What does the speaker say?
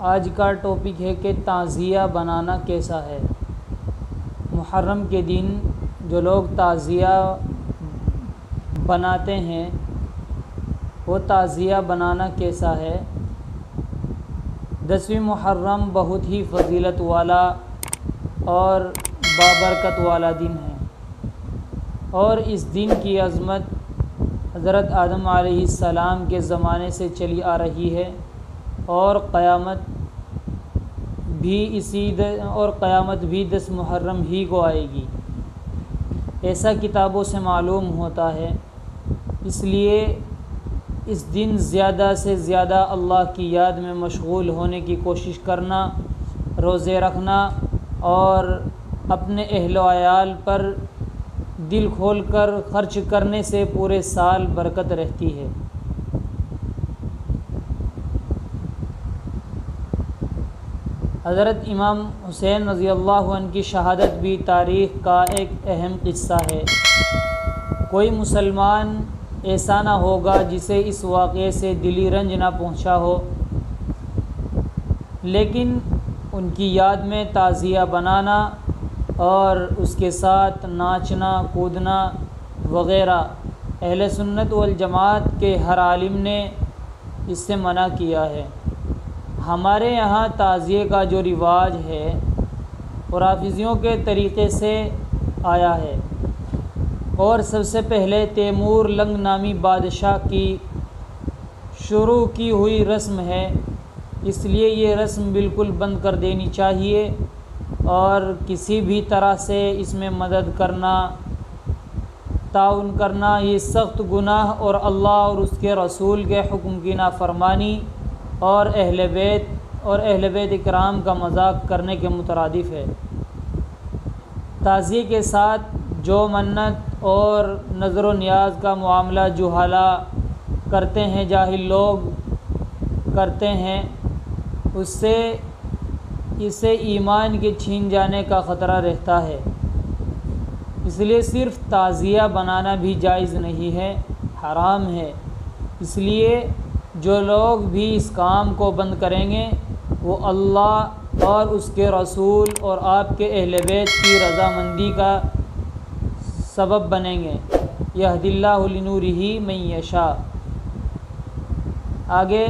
آج کا ٹاپک ہے کہ تعزیہ بنانا کیسا ہے۔ محرم کے دن جو لوگ تعزیہ بناتے ہیں وہ تعزیہ بنانا کیسا ہے۔ 10ویں محرم بہت ہی فضیلت والا اور بابرکت والا دن ہے، اور اس دن کی عظمت حضرت آدم علیہ السلام کے زمانے سے چلی آ رہی ہے، اور قیامت بھی 10 محرم ہی کو آئے گی، ایسا کتابوں سے معلوم ہوتا ہے۔ اس لیے اس دن زیادہ سے زیادہ اللہ کی یاد میں مشغول ہونے کی کوشش کرنا، روزے رکھنا اور اپنے اہل و عیال پر دل کھول کر خرچ کرنے سے پورے سال برکت رہتی ہے۔ حضرت امام حسین رضی اللہ عنہ کی شہادت بھی تاریخ کا ایک اہم قصہ ہے۔ کوئی مسلمان ایسا نہ ہوگا جسے اس واقعے سے دلی رنج نہ پہنچا ہو، لیکن ان کی یاد میں تعزیہ بنانا اور اس کے ساتھ ناچنا کودنا وغیرہ اہل سنت والجماعت کے ہر عالم نے اس سے منع کیا ہے۔ ہمارے یہاں تعزیے کا جو رواج ہے وہ رافضیوں کے طریقے سے آیا ہے، اور سب سے پہلے تیمور لنگ نامی بادشاہ کی شروع کی ہوئی رسم ہے، اس لیے یہ رسم بالکل بند کر دینی چاہیے، اور کسی بھی طرح سے اس میں مدد کرنا، تعاون کرنا یہ سخت گناہ اور اللہ اور اس کے رسول کے حکم کی نافرمانی اور اہل بیت اکرام کا مذاق کرنے کے مترادف ہے۔ تعزیے کے ساتھ جو منت اور نظر و نیاز کا معاملہ جہالہ کرتے ہیں، جاہل لوگ کرتے ہیں، اس سے اسے ایمان کے چھین جانے کا خطرہ رہتا ہے، اس لیے صرف تعزیہ بنانا بھی جائز نہیں ہے، حرام ہے۔ اس لیے جو لوگ بھی اس کام کو بند کریں گے وہ اللہ اور اس کے رسول اور آپ کے اہل بیت کی رضامندی کا سبب بنیں گے۔ یہدی اللہ لنورہ من یشاء۔ آگے